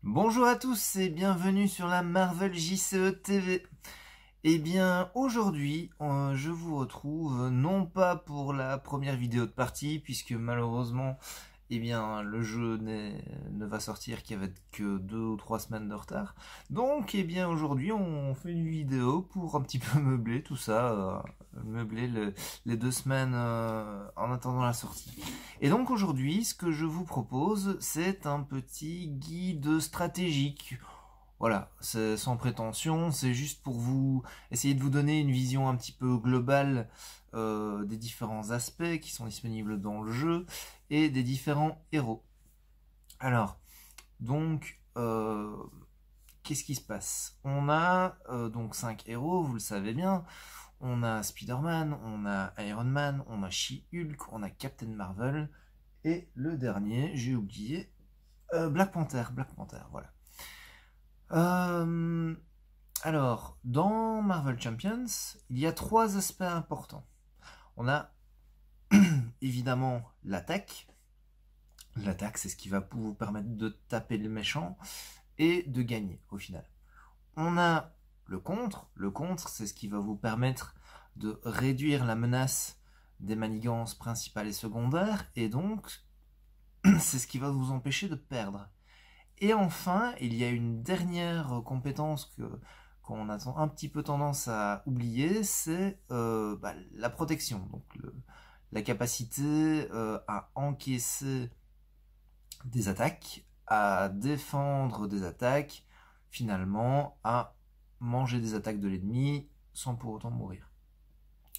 Bonjour à tous et bienvenue sur la Marvel JCE TV. Eh bien, aujourd'hui, je vous retrouve non pas pour la première vidéo de partie, puisque malheureusement, eh bien, le jeu ne va sortir qu'avec que 2 ou 3 semaines de retard. Donc, eh bien, aujourd'hui, on fait une vidéo pour un petit peu meubler tout ça, meubler les 2 semaines en attendant la sortie. Et donc, aujourd'hui, ce que je vous propose, c'est un petit guide stratégique. Voilà, c'est sans prétention, c'est juste pour vous essayer de vous donner une vision un petit peu globale des différents aspects qui sont disponibles dans le jeu et des différents héros. Alors, donc, qu'est-ce qui se passe? On a donc 5 héros, vous le savez bien. On a Spider-Man, on a Iron Man, on a She-Hulk, on a Captain Marvel et le dernier, j'ai oublié, Black Panther. Black Panther, voilà. Euh, alors, dans Marvel Champions, il y a 3 aspects importants. On a évidemment l'attaque. L'attaque, c'est ce qui va vous permettre de taper le méchant et de gagner au final. On a le contre. Le contre, c'est ce qui va vous permettre de réduire la menace des manigances principales et secondaires, et donc c'est ce qui va vous empêcher de perdre. Et enfin, il y a une dernière compétence qu'on a un petit peu tendance à oublier, c'est la protection. Donc la capacité à encaisser des attaques, à défendre des attaques, finalement à manger des attaques de l'ennemi sans pour autant mourir.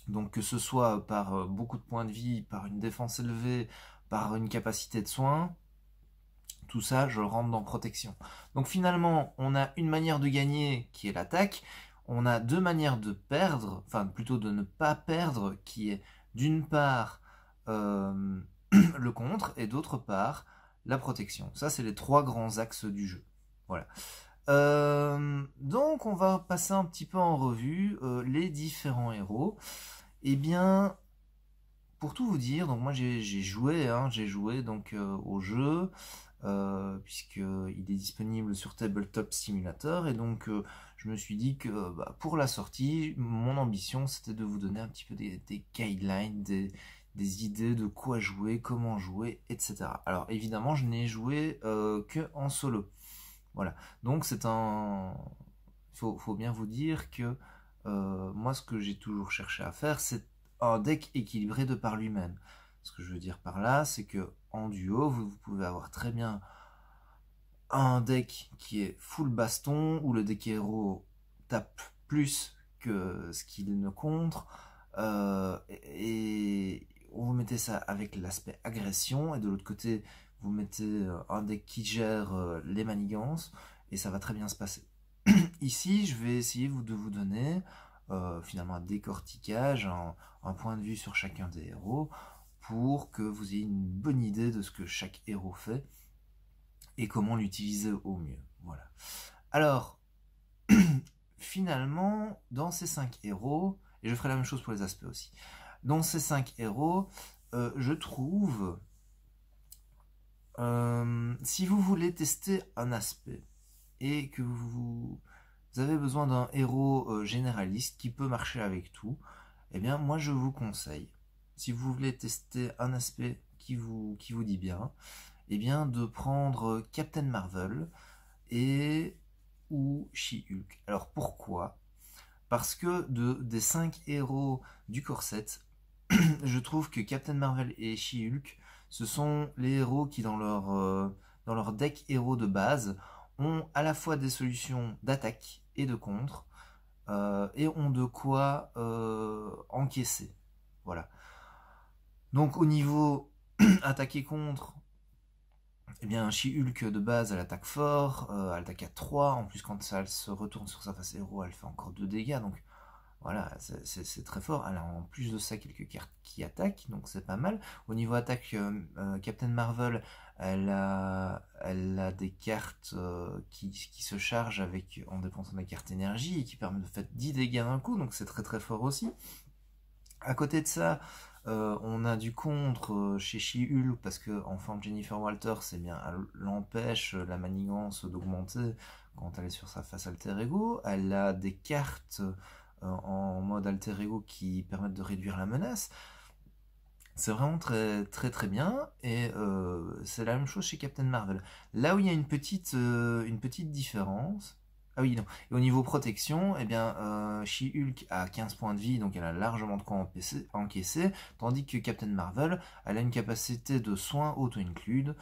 Donc que ce soit par beaucoup de points de vie, par une défense élevée, par une capacité de soin, tout ça, je rentre dans protection. Donc finalement, on a une manière de gagner qui est l'attaque. On a 2 manières de perdre, enfin plutôt de ne pas perdre, qui est d'une part le contre et d'autre part la protection. Ça, c'est les 3 grands axes du jeu. Voilà. Donc on va passer un petit peu en revue les différents héros. Eh bien, pour tout vous dire, donc moi j'ai joué donc au jeu, puisqu'il est disponible sur Tabletop Simulator, et donc je me suis dit que pour la sortie, mon ambition c'était de vous donner un petit peu des guidelines, des idées de quoi jouer, comment jouer, etc. Alors évidemment, je n'ai joué que en solo. Voilà, donc c'est un... faut bien vous dire que moi ce que j'ai toujours cherché à faire, c'est un deck équilibré de par lui-même. Ce que je veux dire par là, c'est que en duo, vous pouvez avoir très bien un deck qui est full baston, où le deck héros tape plus que ce qu'il ne contre, et vous mettez ça avec l'aspect agression, et de l'autre côté, vous mettez un deck qui gère les manigances, et ça va très bien se passer. Ici, je vais essayer de vous donner finalement un décortiquage, un point de vue sur chacun des héros, pour que vous ayez une bonne idée de ce que chaque héros fait et comment l'utiliser au mieux. Voilà. Alors, finalement, dans ces 5 héros, et je ferai la même chose pour les aspects aussi, dans ces 5 héros, je trouve, si vous voulez tester un aspect et que vous avez besoin d'un héros généraliste qui peut marcher avec tout, eh bien moi je vous conseille, si vous voulez tester un aspect qui vous dit bien, eh bien de prendre Captain Marvel et ou She-Hulk. Alors pourquoi? Parce que des 5 héros du corset, je trouve que Captain Marvel et She-Hulk, ce sont les héros qui dans leur deck héros de base ont à la fois des solutions d'attaque et de contre, et ont de quoi encaisser. Voilà. Donc au niveau attaque et contre, eh bien She-Hulk de base elle attaque fort, elle attaque à 3, en plus quand elle se retourne sur sa face héros elle fait encore 2 dégâts, donc voilà, c'est très fort. Elle a en plus de ça quelques cartes qui attaquent, donc c'est pas mal. Au niveau attaque, Captain Marvel, elle a des cartes qui se chargent en dépensant des cartes énergie et qui permettent de faire 10 dégâts d'un coup, donc c'est très très fort aussi. À côté de ça, On a du contre chez She-Hulk parce que en forme Jennifer Walters, c'est bien, elle l'empêche la manigance d'augmenter quand elle est sur sa face alter ego. Elle a des cartes en mode alter ego qui permettent de réduire la menace. C'est vraiment très très très bien et c'est la même chose chez Captain Marvel. Là où il y a une petite différence. Ah oui, non. Et au niveau protection, eh bien, She-Hulk a 15 points de vie, donc elle a largement de quoi encaisser, tandis que Captain Marvel, elle a une capacité de soins auto-include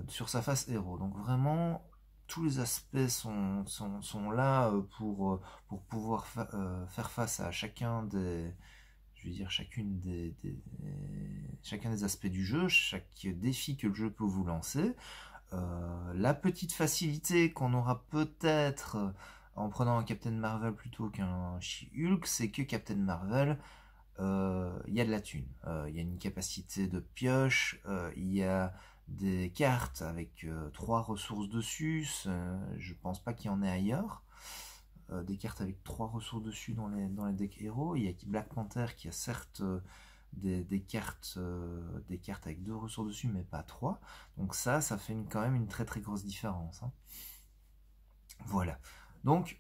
sur sa face héros. Donc vraiment, tous les aspects sont là pour pouvoir faire face à chacun des, je veux dire, chacun des aspects du jeu, chaque défi que le jeu peut vous lancer. La petite facilité qu'on aura peut-être en prenant un Captain Marvel plutôt qu'un She-Hulk, c'est que Captain Marvel, il y a de la thune. Il y a une capacité de pioche, il y a des cartes avec 3 ressources dessus, je pense pas qu'il y en ait ailleurs. Des cartes avec 3 ressources dessus dans les decks héros. Il y a Black Panther qui a certes des cartes avec 2 ressources dessus, mais pas 3. Donc ça fait quand même une très très grosse différence. Hein. Voilà. Donc,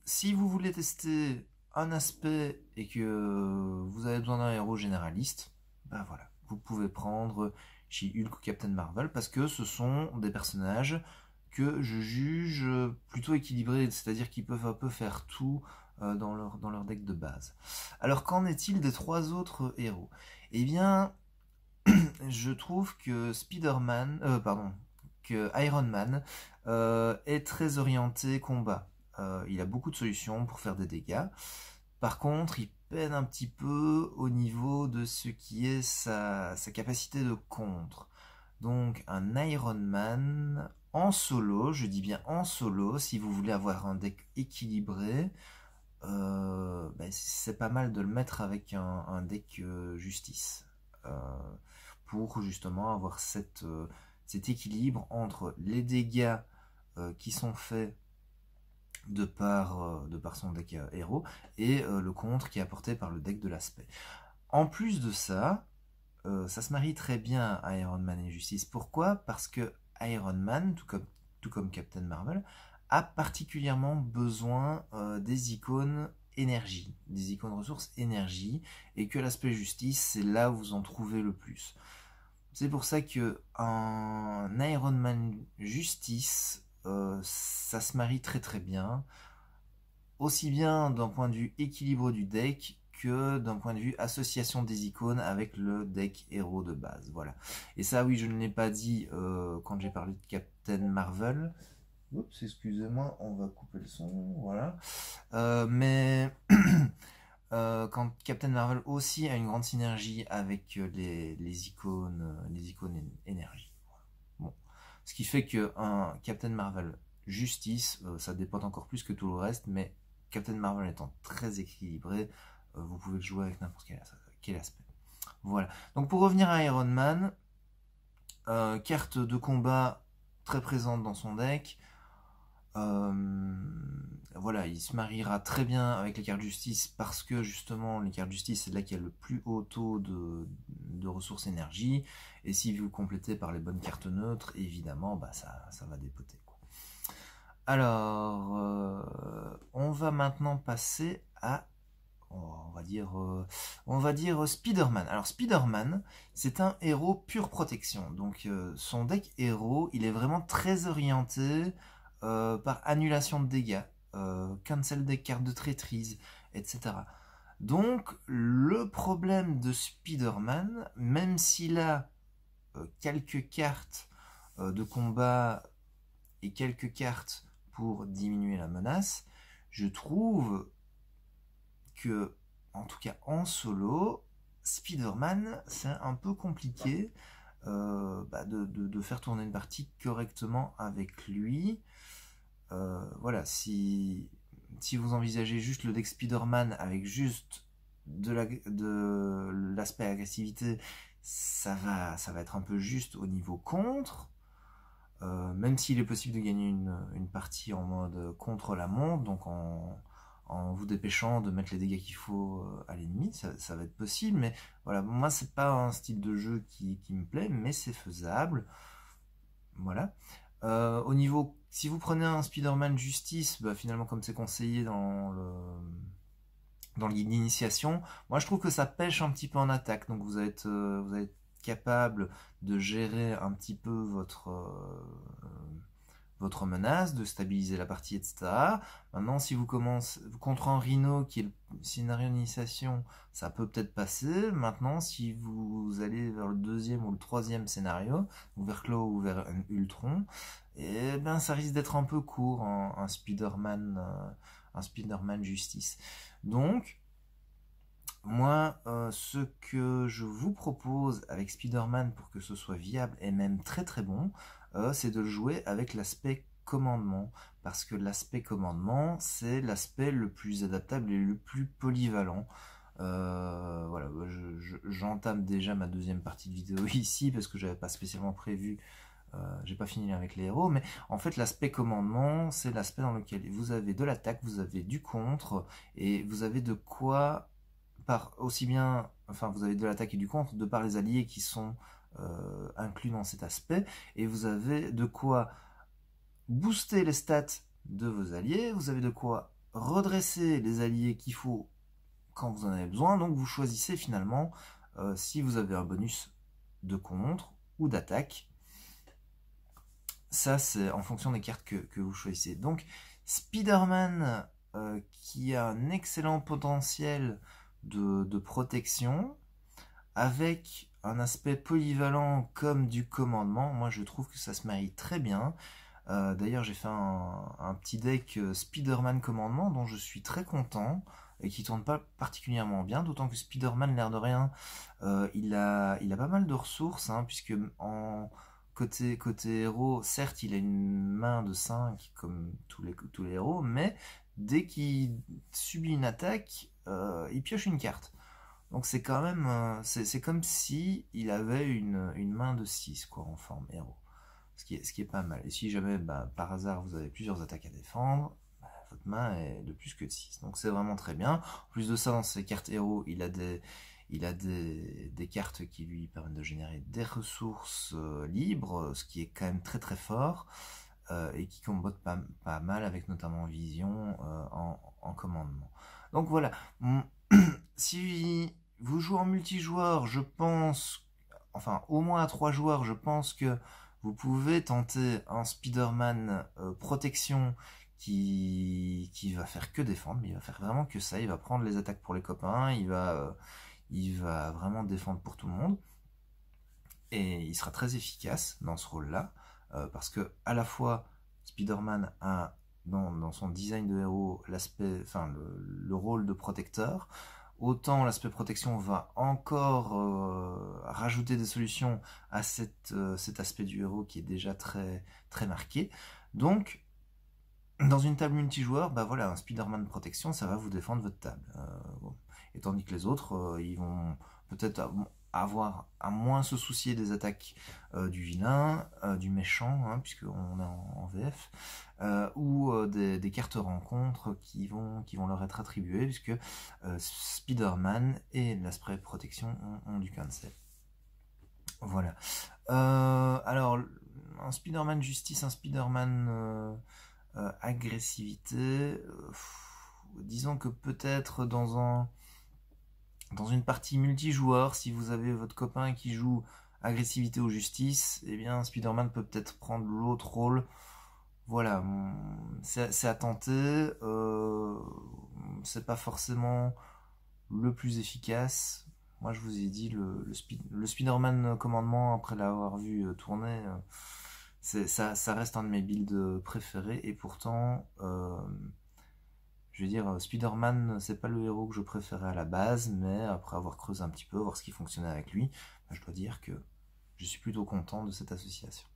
si vous voulez tester un aspect et que vous avez besoin d'un héros généraliste, ben voilà, vous pouvez prendre She-Hulk ou Captain Marvel parce que ce sont des personnages que je juge plutôt équilibrés, c'est-à-dire qu'ils peuvent un peu faire tout dans leur deck de base. Alors qu'en est-il des 3 autres héros? Eh bien, je trouve que que Iron Man est très orienté combat. Il a beaucoup de solutions pour faire des dégâts. Par contre, il peine un petit peu au niveau de ce qui est sa capacité de contre. Donc un Iron Man en solo, je dis bien en solo, si vous voulez avoir un deck équilibré, c'est pas mal de le mettre avec un deck justice. Pour justement avoir cet équilibre entre les dégâts qui sont faits de par son deck héros et le contre qui est apporté par le deck de l'aspect. En plus de ça, ça se marie très bien à Iron Man et Justice. Pourquoi? Parce que Iron Man, tout comme Captain Marvel, a particulièrement besoin des icônes énergie, des icônes ressources énergie, et que l'aspect justice, c'est là où vous en trouvez le plus. C'est pour ça que un Iron Man Justice, ça se marie très très bien, aussi bien d'un point de vue équilibre du deck que d'un point de vue association des icônes avec le deck héros de base. Voilà. Et ça, oui, je ne l'ai pas dit quand j'ai parlé de Captain Marvel. Oups, excusez-moi, on va couper le son, voilà. Mais quand Captain Marvel aussi a une grande synergie avec les icônes énergie. Bon. Ce qui fait que un Captain Marvel Justice, ça dépend encore plus que tout le reste, mais Captain Marvel étant très équilibré, vous pouvez le jouer avec n'importe quel aspect. Voilà. Donc pour revenir à Iron Man, carte de combat très présente dans son deck. Voilà, il se mariera très bien avec les cartes justice parce que justement les cartes justice c'est là qu'il y a le plus haut taux de ressources énergie, et si vous complétez par les bonnes cartes neutres, évidemment ça va dépoter quoi. Alors on va maintenant passer à on va dire Spider-Man. Alors Spider-Man, c'est un héros pure protection. Donc son deck héros, il est vraiment très orienté par annulation de dégâts, cancel des cartes de traîtrise, etc. Donc le problème de Spider-Man, même s'il a quelques cartes de combat et quelques cartes pour diminuer la menace, je trouve que, en tout cas en solo, Spider-Man, c'est un peu compliqué de faire tourner une partie correctement avec lui. Voilà, si vous envisagez juste le deck Spider-Man avec juste de l'aspect agressivité, ça va être un peu juste au niveau contre. Même s'il est possible de gagner une partie en mode contre la montre, donc en en vous dépêchant de mettre les dégâts qu'il faut à l'ennemi, ça va être possible, mais voilà, moi c'est pas un style de jeu qui me plaît, mais c'est faisable, voilà. Au niveau, si vous prenez un Spider-Man Justice, bah, finalement comme c'est conseillé dans le guide d'initiation, moi je trouve que ça pêche un petit peu en attaque, donc vous allez être capable de gérer un petit peu votre menace, de stabiliser la partie, etc. Maintenant, si vous commencez contre un Rhino qui est le scénario d'initiation, ça peut peut-être passer. Maintenant, si vous allez vers le deuxième ou le troisième scénario, ou vers Claw ou vers un Ultron, et ben ça risque d'être un peu court, un Spider-Man Justice. Donc, moi, ce que je vous propose avec Spider-Man pour que ce soit viable et même très très bon, c'est de le jouer avec l'aspect commandement. Parce que l'aspect commandement, c'est l'aspect le plus adaptable et le plus polyvalent. Voilà, j'entame déjà ma deuxième partie de vidéo ici parce que j'avais pas spécialement prévu. J'ai pas fini avec les héros, mais en fait l'aspect commandement, c'est l'aspect dans lequel vous avez de l'attaque, vous avez du contre, et vous avez de quoi, aussi bien, enfin vous avez de l'attaque et du contre, de par les alliés qui sont inclus dans cet aspect, et vous avez de quoi booster les stats de vos alliés, vous avez de quoi redresser les alliés qu'il faut quand vous en avez besoin, donc vous choisissez finalement si vous avez un bonus de contre ou d'attaque. Ça, c'est en fonction des cartes que vous choisissez. Donc, Spider-Man, qui a un excellent potentiel de protection, avec un aspect polyvalent comme du commandement, moi je trouve que ça se marie très bien. D'ailleurs, j'ai fait un petit deck Spider-Man commandement dont je suis très content et qui tourne pas particulièrement bien, d'autant que Spider-Man, l'air de rien, il a pas mal de ressources, hein, puisque côté héros, certes, il a une main de 5 comme tous les héros, mais dès qu'il subit une attaque, il pioche une carte. Donc c'est quand même, c'est comme si il avait une main de 6 quoi, en forme héros. Ce qui est pas mal. Et si jamais, bah, par hasard, vous avez plusieurs attaques à défendre, bah, votre main est de plus que de 6. Donc c'est vraiment très bien. En plus de ça, dans ses cartes héros, il a des cartes qui lui permettent de générer des ressources libres, ce qui est quand même très très fort, et qui combote pas mal avec notamment Vision en commandement. Donc voilà. Si vous jouez en multijoueur, je pense, enfin au moins à 3 joueurs, je pense que vous pouvez tenter un Spider-Man protection qui va faire que défendre, mais il va faire vraiment que ça, il va prendre les attaques pour les copains, il va vraiment défendre pour tout le monde, et il sera très efficace dans ce rôle-là, parce que à la fois Spider-Man a dans son design de héros l'aspect, enfin le rôle de protecteur, autant l'aspect protection va encore rajouter des solutions à cet aspect du héros qui est déjà très, très marqué. Donc, dans une table multijoueur, bah voilà, un Spider-Man protection, ça va vous défendre votre table. Bon. Et tandis que les autres, ils vont peut-être avoir à moins se soucier des attaques du vilain, du méchant, hein, puisqu'on est en VF, ou des cartes rencontres qui vont leur être attribuées, puisque Spider-Man et l'aspect protection ont du cancel. Voilà. Alors, un Spider-Man justice, un Spider-Man agressivité, disons que peut-être dans une partie multijoueur, si vous avez votre copain qui joue agressivité ou justice, eh bien Spider-Man peut peut-être prendre l'autre rôle. Voilà, c'est à tenter. C'est pas forcément le plus efficace. Moi, je vous ai dit, le Spider-Man commandement, après l'avoir vu tourner, ça reste un de mes builds préférés. Et pourtant, je veux dire, Spider-Man, c'est pas le héros que je préférais à la base, mais après avoir creusé un petit peu, voir ce qui fonctionnait avec lui, je dois dire que je suis plutôt content de cette association.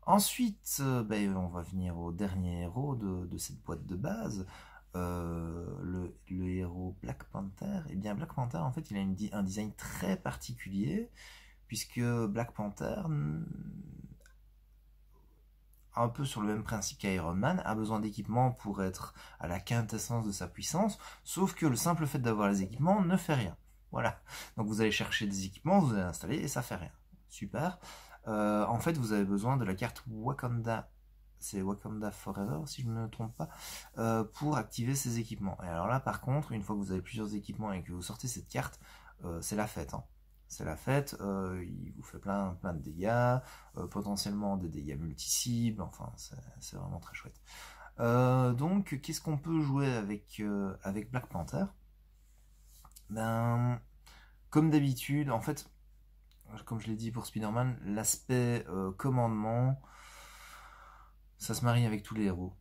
Ensuite, on va venir au dernier héros de cette boîte de base, le héros Black Panther. Et bien Black Panther, en fait, il a un design très particulier, puisque Black Panther, un peu sur le même principe qu'Iron Man, a besoin d'équipements pour être à la quintessence de sa puissance, sauf que le simple fait d'avoir les équipements ne fait rien. Voilà. Donc vous allez chercher des équipements, vous allez installer et ça fait rien. Super. En fait, vous avez besoin de la carte Wakanda, c'est Wakanda Forever si je ne me trompe pas, pour activer ces équipements. Et alors là, par contre, une fois que vous avez plusieurs équipements et que vous sortez cette carte, c'est la fête. Hein. C'est la fête, il vous fait plein de dégâts, potentiellement des dégâts multi-cibles, enfin c'est vraiment très chouette. Donc qu'est-ce qu'on peut jouer avec Black Panther? Ben, comme d'habitude, en fait, comme je l'ai dit pour Spider-Man, l'aspect commandement, ça se marie avec tous les héros.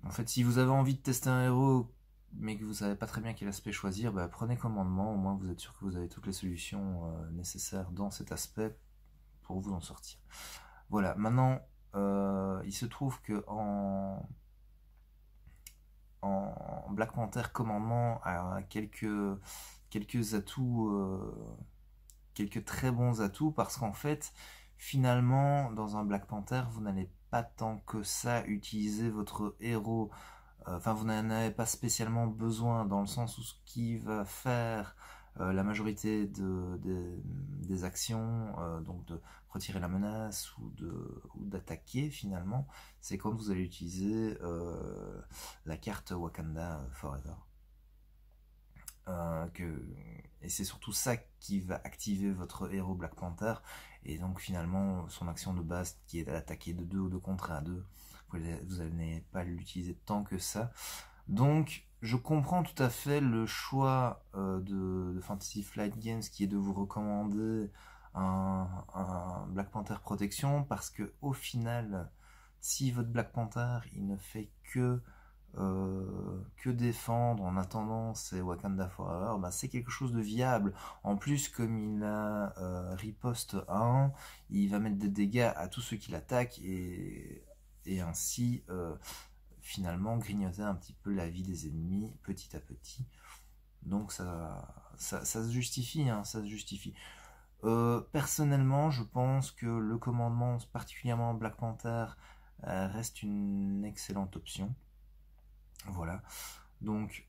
En fait, si vous avez envie de tester un héros, mais que vous savez pas très bien quel aspect choisir, bah, prenez commandement, au moins vous êtes sûr que vous avez toutes les solutions nécessaires dans cet aspect pour vous en sortir. Voilà, maintenant, il se trouve que en Black Panther commandement a quelques atouts, quelques très bons atouts, parce qu'en fait, finalement, dans un Black Panther, vous n'allez pas tant que ça utiliser votre héros. Enfin, vous n'en avez pas spécialement besoin, dans le sens où ce qui va faire la majorité des actions, donc de retirer la menace ou d'attaquer finalement, c'est quand vous allez utiliser la carte Wakanda Forever. Et c'est surtout ça qui va activer votre héros Black Panther, et donc finalement son action de base qui est d'attaquer de 2 ou de contrer à 2, vous n'allez pas l'utiliser tant que ça. Donc je comprends tout à fait le choix de Fantasy Flight Games qui est de vous recommander un Black Panther protection, parce que au final, si votre Black Panther il ne fait que défendre en attendant c'est Wakanda Forever, bah c'est quelque chose de viable. En plus, comme il a riposte 1, il va mettre des dégâts à tous ceux qui l'attaquent, et ainsi finalement grignoter un petit peu la vie des ennemis petit à petit. Donc ça se justifie, hein, ça se justifie. Personnellement, je pense que le commandement, particulièrement Black Panther, reste une excellente option. Voilà, donc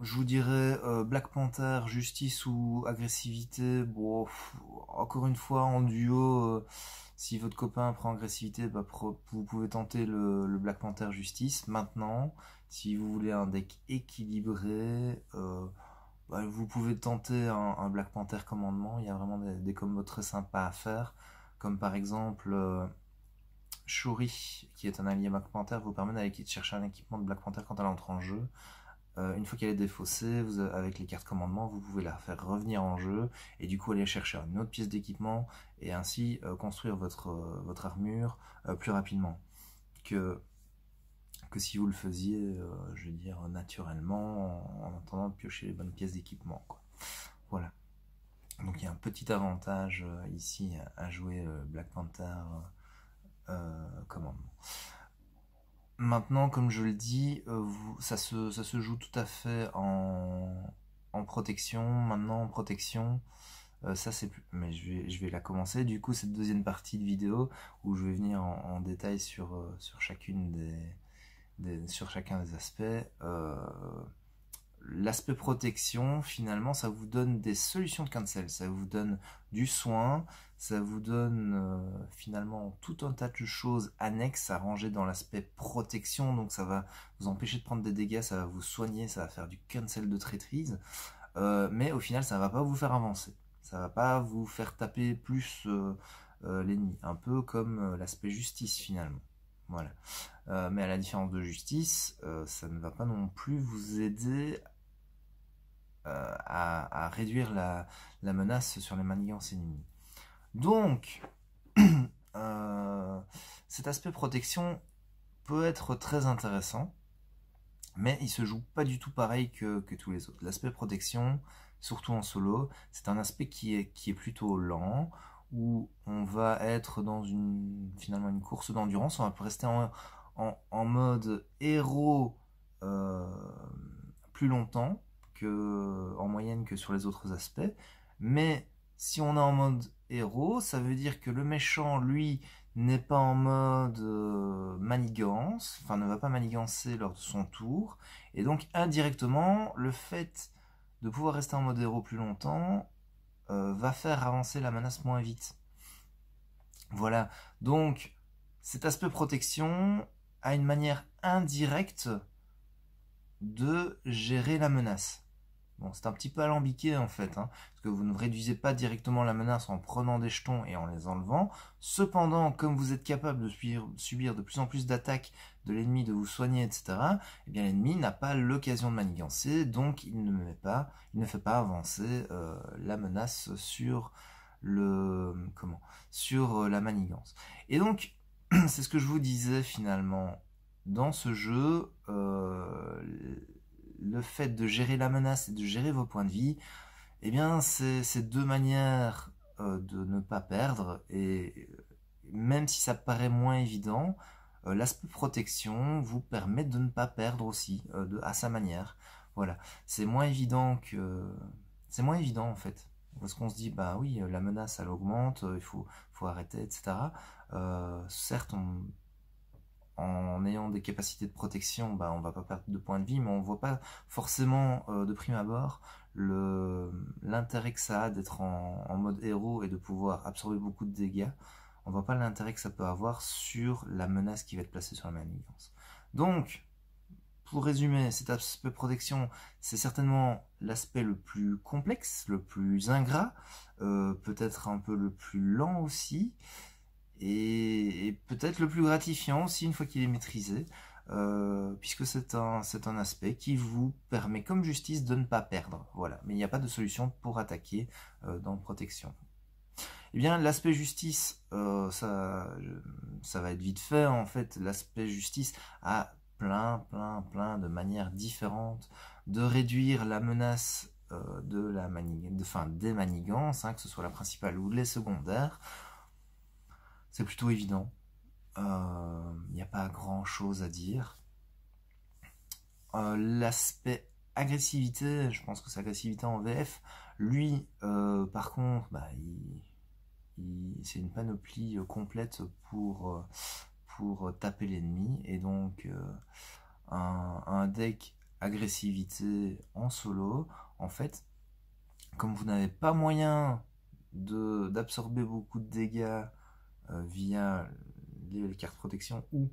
je vous dirais Black Panther, justice ou agressivité. Bon, encore une fois, en duo, si votre copain prend agressivité, bah, vous pouvez tenter le Black Panther justice. Maintenant, si vous voulez un deck équilibré, bah, vous pouvez tenter un Black Panther commandement. Il y a vraiment des combos très sympas à faire, comme par exemple Shuri, qui est un allié Black Panther, vous permet d'aller chercher un équipement de Black Panther quand elle entre en jeu. Une fois qu'elle est défaussée, avec les cartes commandement, vous pouvez la faire revenir en jeu, et du coup aller chercher une autre pièce d'équipement, et ainsi construire votre armure plus rapidement que si vous le faisiez, je veux dire, naturellement, en attendant de piocher les bonnes pièces d'équipement. Voilà. Donc il y a un petit avantage ici à jouer Black Panther commandement. Maintenant, comme je le dis, ça se joue tout à fait en protection. Maintenant, en protection, ça c'est plus... Mais je vais la commencer. Du coup, cette deuxième partie de vidéo où je vais venir en détail sur sur chacun des aspects. L'aspect protection, finalement, ça vous donne des solutions de cancel, ça vous donne du soin, ça vous donne finalement tout un tas de choses annexes à ranger dans l'aspect protection, donc ça va vous empêcher de prendre des dégâts, ça va vous soigner, ça va faire du cancel de traîtrise, mais au final ça va pas vous faire avancer, ça va pas vous faire taper plus l'ennemi, un peu comme l'aspect justice finalement. Voilà. Mais à la différence de justice, ça ne va pas non plus vous aider à réduire la menace sur les manigances ennemies. Donc, cet aspect protection peut être très intéressant, mais il se joue pas du tout pareil que tous les autres. L'aspect protection, surtout en solo, c'est un aspect qui est plutôt lent, où on va être dans finalement une course d'endurance, on va rester en mode héros plus longtemps, en moyenne que sur les autres aspects, mais si on est en mode héros, ça veut dire que le méchant, lui, n'est pas en mode manigance, enfin ne va pas manigancer lors de son tour, et donc indirectement, le fait de pouvoir rester en mode héros plus longtemps va faire avancer la menace moins vite. Voilà, donc cet aspect protection a une manière indirecte de gérer la menace. Bon, c'est un petit peu alambiqué en fait, hein, parce que vous ne réduisez pas directement la menace en prenant des jetons et en les enlevant. Cependant, comme vous êtes capable de subir de plus en plus d'attaques de l'ennemi, de vous soigner, etc., eh bien l'ennemi n'a pas l'occasion de manigancer, donc il ne fait pas avancer la menace sur sur la manigance. Et donc, c'est ce que je vous disais finalement dans ce jeu. Le fait de gérer la menace et de gérer vos points de vie, eh bien, c'est deux manières de ne pas perdre. Et même si ça paraît moins évident, l'aspect protection vous permet de ne pas perdre aussi, à sa manière. Voilà, c'est moins évident en fait. Parce qu'on se dit, bah oui, la menace elle augmente, faut arrêter, etc. Certes, en ayant des capacités de protection, bah, on va pas perdre de points de vie, mais on voit pas forcément de prime abord l'intérêt que ça a d'être en mode héros et de pouvoir absorber beaucoup de dégâts. On voit pas l'intérêt que ça peut avoir sur la menace qui va être placée sur la manigance. Donc, pour résumer, cet aspect protection, c'est certainement l'aspect le plus complexe, le plus ingrat, peut-être un peu le plus lent aussi, et peut-être le plus gratifiant aussi une fois qu'il est maîtrisé, puisque c'est un aspect qui vous permet comme justice de ne pas perdre. Voilà, mais il n'y a pas de solution pour attaquer dans protection. Eh bien, l'aspect justice, ça va être vite fait. En fait, l'aspect justice a plein de manières différentes de réduire la menace des manigances, hein, que ce soit la principale ou les secondaires. C'est plutôt évident. Il n'y a pas grand chose à dire. L'aspect agressivité, je pense que c'est agressivité en VF. Lui, par contre, bah, c'est une panoplie complète pour taper l'ennemi. Et donc, un deck agressivité en solo, en fait, comme vous n'avez pas moyen d'absorber beaucoup de dégâts via les cartes protection ou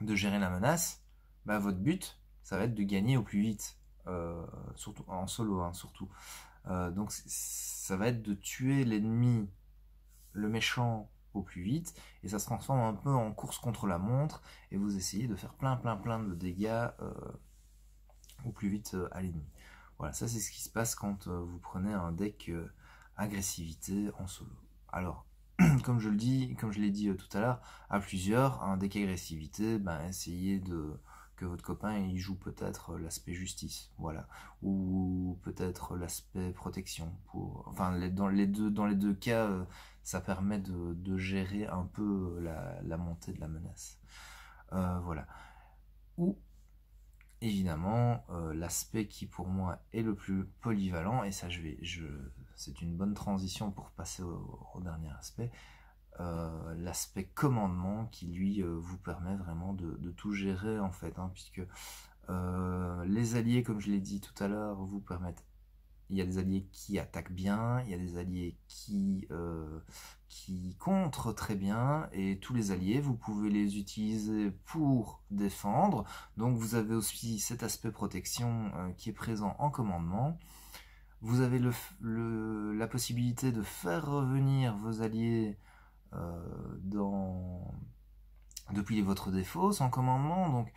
de gérer la menace, bah, votre but, ça va être de gagner au plus vite, surtout en solo, hein, surtout. Donc ça va être de tuer l'ennemi, le méchant, au plus vite, et ça se transforme un peu en course contre la montre, et vous essayez de faire plein de dégâts au plus vite à l'ennemi. Voilà, ça c'est ce qui se passe quand vous prenez un deck agressivité en solo. Alors, comme je l'ai dit tout à l'heure, à plusieurs, un deck agressivité, ben, essayez que votre copain il joue peut-être l'aspect justice, voilà, ou peut-être l'aspect protection. Enfin, dans les deux cas, ça permet de gérer un peu la montée de la menace. Voilà. Ou évidemment, l'aspect qui pour moi est le plus polyvalent, et ça c'est une bonne transition pour passer au dernier aspect, l'aspect commandement qui lui vous permet vraiment de tout gérer en fait, hein, puisque les alliés, comme je l'ai dit tout à l'heure, vous permettent. Il y a des alliés qui attaquent bien, il y a des alliés qui contrent très bien, et tous les alliés, vous pouvez les utiliser pour défendre. Donc vous avez aussi cet aspect protection qui est présent en commandement. Vous avez la possibilité de faire revenir vos alliés depuis votre défausse en commandement. Donc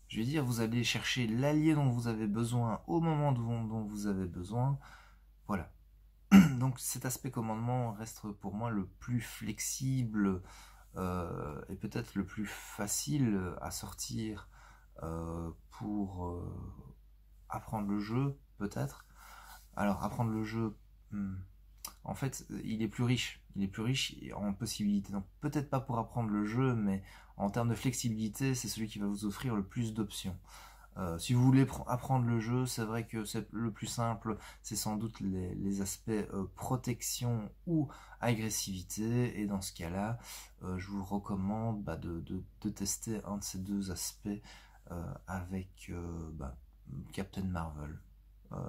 je veux dire, vous allez chercher l'allié dont vous avez besoin au moment dont vous avez besoin. Voilà. Donc cet aspect commandement reste pour moi le plus flexible et peut-être le plus facile à sortir pour apprendre le jeu, peut-être. Alors, apprendre le jeu, en fait, il est plus riche en possibilités. Donc peut-être pas pour apprendre le jeu, mais en termes de flexibilité, c'est celui qui va vous offrir le plus d'options. Si vous voulez apprendre le jeu, c'est vrai que c'est le plus simple, c'est sans doute les aspects protection ou agressivité. Et dans ce cas-là, je vous recommande de tester un de ces deux aspects avec Captain Marvel.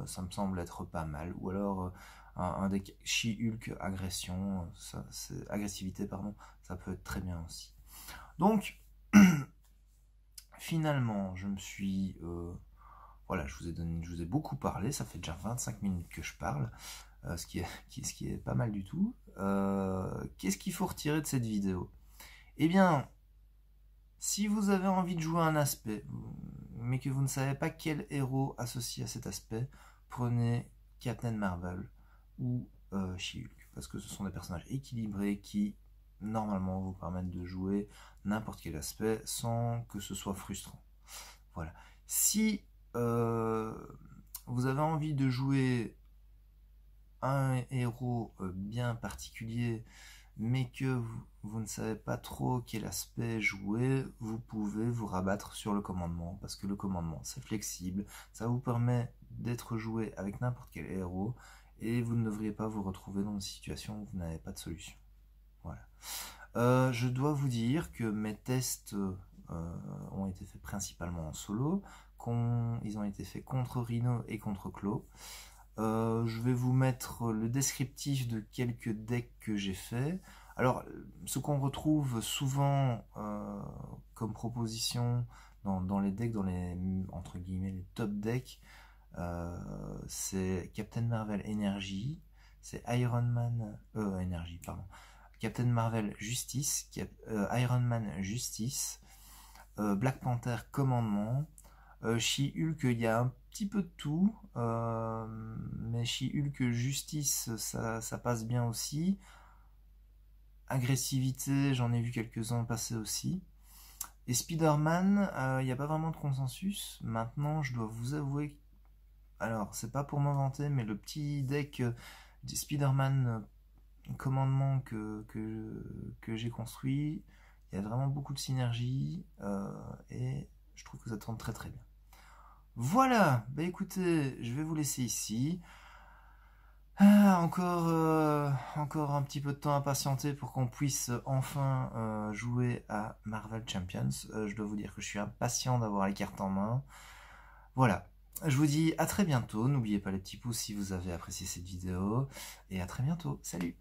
Ça me semble être pas mal. Ou alors un deck She-Hulk agression, agressivité, pardon, ça peut être très bien aussi. Donc, finalement, je me suis... voilà, je vous ai beaucoup parlé, ça fait déjà 25 minutes que je parle, ce qui est pas mal du tout. Qu'est-ce qu'il faut retirer de cette vidéo? Eh bien, si vous avez envie de jouer un aspect, mais que vous ne savez pas quel héros associé à cet aspect, prenez Captain Marvel ou She-Hulk, parce que ce sont des personnages équilibrés qui, normalement, vous permettent de jouer n'importe quel aspect sans que ce soit frustrant. Voilà. Si vous avez envie de jouer un héros bien particulier, mais que vous ne savez pas trop quel aspect jouer, vous pouvez vous rabattre sur le commandement, parce que le commandement c'est flexible, ça vous permet d'être joué avec n'importe quel héros, et vous ne devriez pas vous retrouver dans une situation où vous n'avez pas de solution. Voilà. Je dois vous dire que mes tests ont été faits principalement en solo, ils ont été faits contre Rhino et contre Claw. Je vais vous mettre le descriptif de quelques decks que j'ai fait. Alors, ce qu'on retrouve souvent comme proposition dans les decks, dans les, entre guillemets, les top decks, c'est Captain Marvel Energy, c'est Iron Man, Energy, pardon, Captain Marvel Justice, Iron Man Justice, Black Panther Commandement, She-Hulk, il y a un petit peu de tout, mais She-Hulk Justice, ça passe bien aussi. Agressivité, j'en ai vu quelques-uns passer aussi. Et Spider-Man, il n'y a pas vraiment de consensus. Maintenant, je dois vous avouer, alors c'est pas pour m'inventer, mais le petit deck des Spider-Man commandement que j'ai construit, il y a vraiment beaucoup de synergie et je trouve que ça tourne très très bien. Voilà, bah écoutez, je vais vous laisser ici. Encore un petit peu de temps à patienter pour qu'on puisse enfin jouer à Marvel Champions. Je dois vous dire que je suis impatient d'avoir les cartes en main. Voilà, je vous dis à très bientôt. N'oubliez pas les petits pouces si vous avez apprécié cette vidéo. Et à très bientôt. Salut!